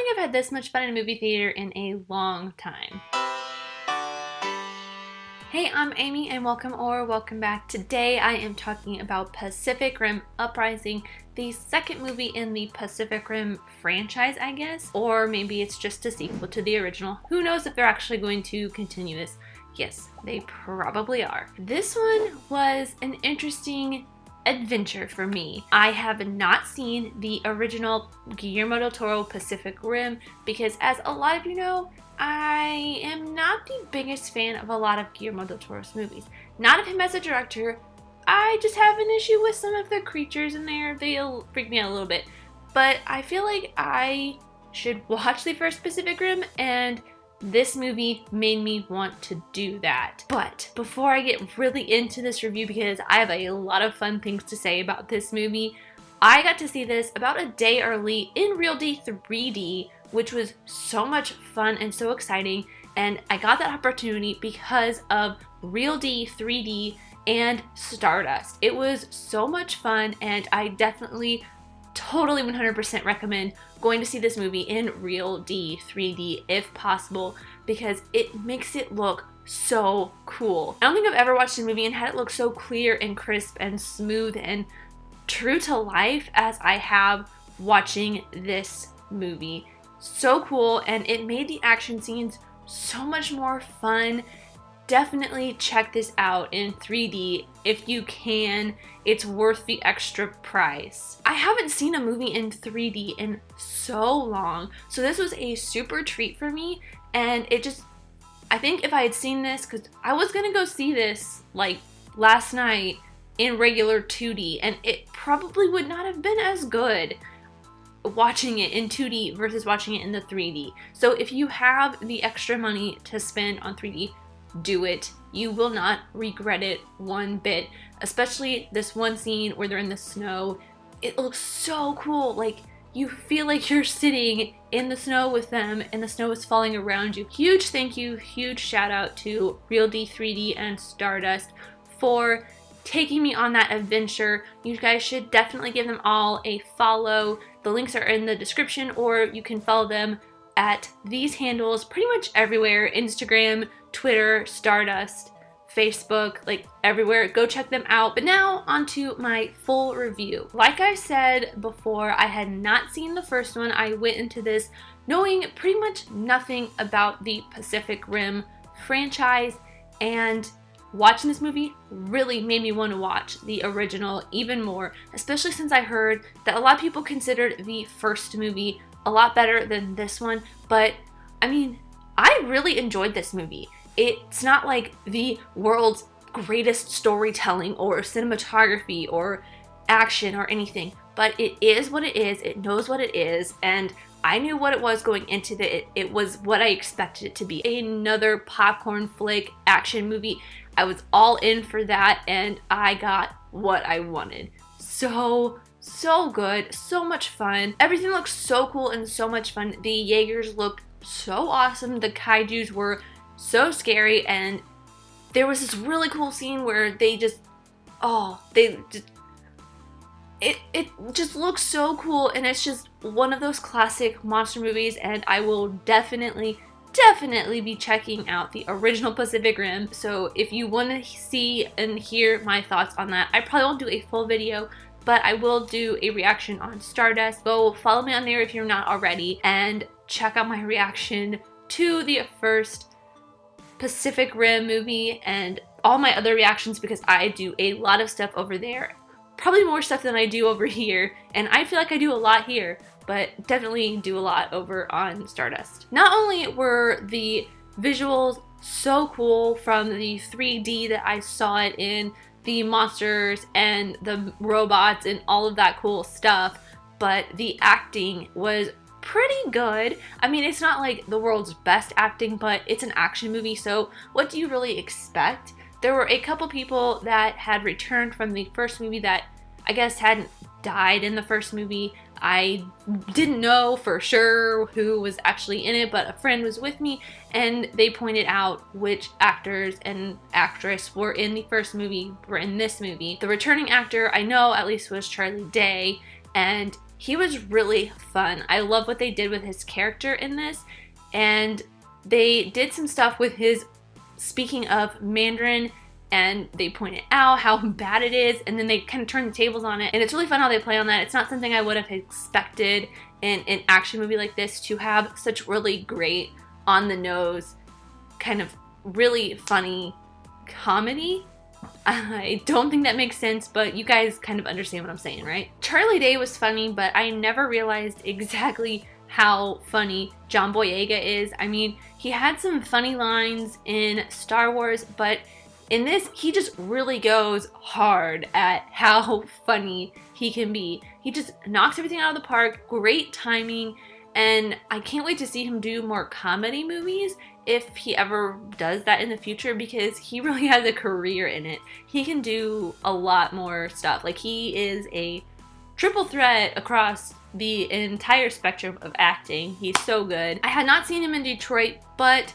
think I've had this much fun in a movie theater in a long time. Hey, I'm Amy and welcome back. Today I am talking about Pacific Rim Uprising, the second movie in the Pacific Rim franchise, I guess. Or maybe it's just a sequel to the original. Who knows if they're actually going to continue this. Yes, they probably are. This one was an interesting adventure for me. I have not seen the original Guillermo del Toro Pacific Rim because, as a lot of you know, I am not the biggest fan of a lot of Guillermo del Toro's movies. Not of him as a director, I just have an issue with some of the creatures in there. They'll freak me out a little bit. But I feel like I should watch the first Pacific Rim, and this movie made me want to do that. But before I get really into this review, because I have a lot of fun things to say about this movie, I got to see this about a day early in RealD 3D, which was so much fun and so exciting. And I got that opportunity because of RealD 3D and Stardust. It was so much fun, and I definitely totally 100% recommend going to see this movie in RealD 3D if possible, because it makes it look so cool. I don't think I've ever watched a movie and had it look so clear and crisp and smooth and true to life as I have watching this movie. So cool, and it made the action scenes so much more fun. Definitely check this out in 3D if you can. It's worth the extra price. I haven't seen a movie in 3D in so long, so this was a super treat for me, and I think if I had seen this, because I was gonna go see this like last night in regular 2D, and it probably would not have been as good watching it in 2D versus watching it in the 3D. So if you have the extra money to spend on 3D, do it. You will not regret it one bit. Especially this one scene where they're in the snow. It looks so cool. Like, you feel like you're sitting in the snow with them and the snow is falling around you. Huge thank you, huge shout out to RealD 3D and Stardust for taking me on that adventure. You guys should definitely give them all a follow. The links are in the description, or you can follow them at these handles pretty much everywhere: Instagram, Twitter, Stardust, Facebook, like everywhere. Go check them out. But now onto my full review. Like I said before, I had not seen the first one. I went into this knowing pretty much nothing about the Pacific Rim franchise, and watching this movie really made me want to watch the original even more, especially since I heard that a lot of people considered the first movie a lot better than this one. But I mean, I really enjoyed this movie. It's not like the world's greatest storytelling or cinematography or action or anything, but it is what it is. It knows what it is, and I knew what it was going into it. It was what I expected it to be. Another popcorn flick action movie. I was all in for that, and I got what I wanted. So good, so much fun. Everything looked so cool and so much fun. The Jaegers looked so awesome. The kaijus were so scary, and there was this really cool scene where it just looks so cool, and it's just one of those classic monster movies, and I will definitely be checking out the original Pacific Rim. So if you want to see and hear my thoughts on that, I probably won't do a full video, but I will do a reaction on Stardust. Go follow me on there if you're not already, and check out my reaction to the first Pacific Rim movie and all my other reactions, because I do a lot of stuff over there. Probably more stuff than I do over here, and I feel like I do a lot here, but definitely do a lot over on Stardust. Not only were the visuals so cool from the 3D that I saw it in, the monsters and the robots and all of that cool stuff, but the acting was pretty good. I mean, it's not like the world's best acting, but it's an action movie, so what do you really expect? There were a couple people that had returned from the first movie that I guess hadn't died in the first movie. I didn't know for sure who was actually in it, but a friend was with me and they pointed out which actors and actress were in the first movie, were in this movie. The returning actor I know at least was Charlie Day, and he was really fun. I love what they did with his character in this, and they did some stuff with his speaking of Mandarin, and they pointed out how bad it is, and then they kind of turn the tables on it, and it's really fun how they play on that. It's not something I would have expected in an action movie like this, to have such really great, on the nose, kind of really funny comedy. I don't think that makes sense, but you guys kind of understand what I'm saying, right? Charlie Day was funny, but I never realized exactly how funny John Boyega is. I mean, he had some funny lines in Star Wars, but in this, he just really goes hard at how funny he can be. He just knocks everything out of the park, great timing, and I can't wait to see him do more comedy movies if he ever does that in the future, because he really has a career in it. He can do a lot more stuff. Like, he is a triple threat across the entire spectrum of acting. He's so good. I had not seen him in Detroit, but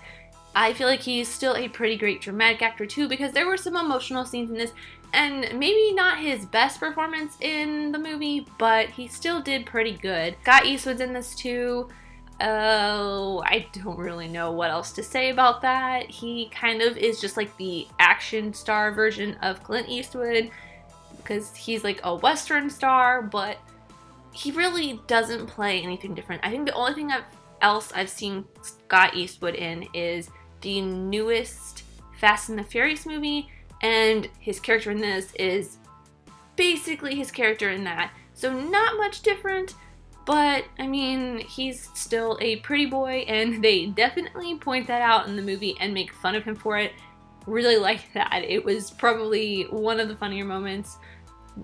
I feel like he's still a pretty great dramatic actor too, because there were some emotional scenes in this, and maybe not his best performance in the movie, but he still did pretty good. Scott Eastwood's in this too. Oh, I don't really know what else to say about that. He kind of is just like the action star version of Clint Eastwood, because he's like a Western star, but he really doesn't play anything different. I think the only thing else I've seen Scott Eastwood in is the newest Fast and the Furious movie, and his character in this is basically his character in that. So not much different, but I mean, he's still a pretty boy, and they definitely point that out in the movie and make fun of him for it. Really like that. It was probably one of the funnier moments.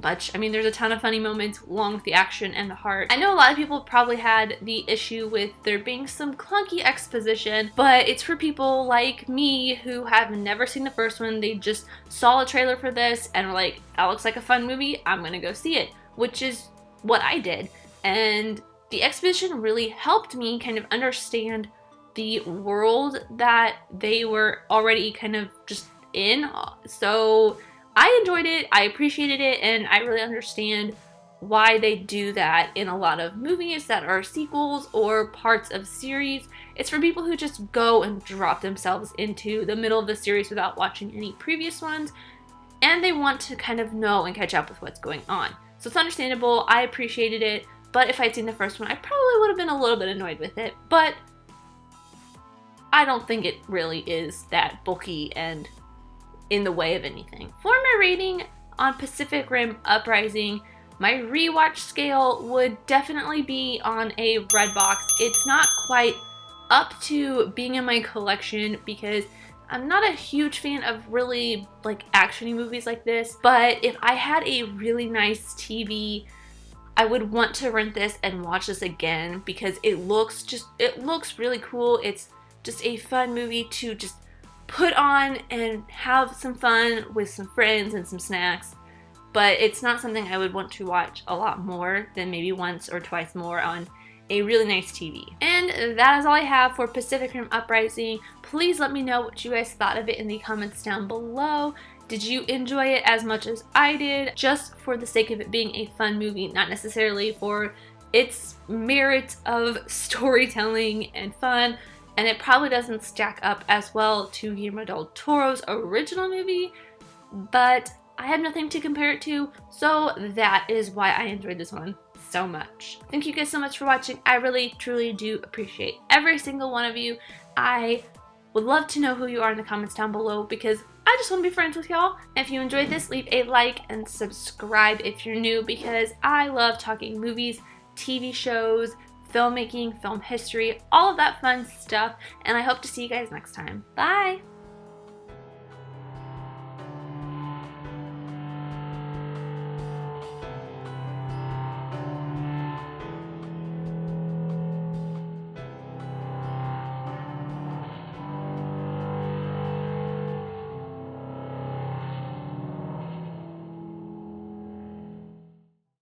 But, I mean, there's a ton of funny moments along with the action and the heart. I know a lot of people probably had the issue with there being some clunky exposition, but it's for people like me who have never seen the first one. They just saw a trailer for this and were like, that looks like a fun movie, I'm gonna go see it, which is what I did. And the exposition really helped me kind of understand the world that they were already kind of just in. So I enjoyed it, I appreciated it, and I really understand why they do that in a lot of movies that are sequels or parts of series. It's for people who just go and drop themselves into the middle of the series without watching any previous ones, and they want to kind of know and catch up with what's going on. So it's understandable, I appreciated it, but if I'd seen the first one, I probably would have been a little bit annoyed with it, but I don't think it really is that bulky and in the way of anything. For my rating on Pacific Rim Uprising, my rewatch scale would definitely be on a red box. It's not quite up to being in my collection because I'm not a huge fan of really like action-y movies like this, but if I had a really nice TV, I would want to rent this and watch this again because it looks really cool. It's just a fun movie to just put on and have some fun with some friends and some snacks, but it's not something I would want to watch a lot more than maybe once or twice more on a really nice TV. And that is all I have for Pacific Rim Uprising. Please let me know what you guys thought of it in the comments down below. Did you enjoy it as much as I did, just for the sake of it being a fun movie, not necessarily for its merit of storytelling and fun? And it probably doesn't stack up as well to Guillermo del Toro's original movie, but I have nothing to compare it to, so that is why I enjoyed this one so much. Thank you guys so much for watching. I really, truly do appreciate every single one of you. I would love to know who you are in the comments down below because I just want to be friends with y'all. If you enjoyed this, leave a like and subscribe if you're new because I love talking movies, TV shows, filmmaking, film history, all of that fun stuff, and I hope to see you guys next time. Bye!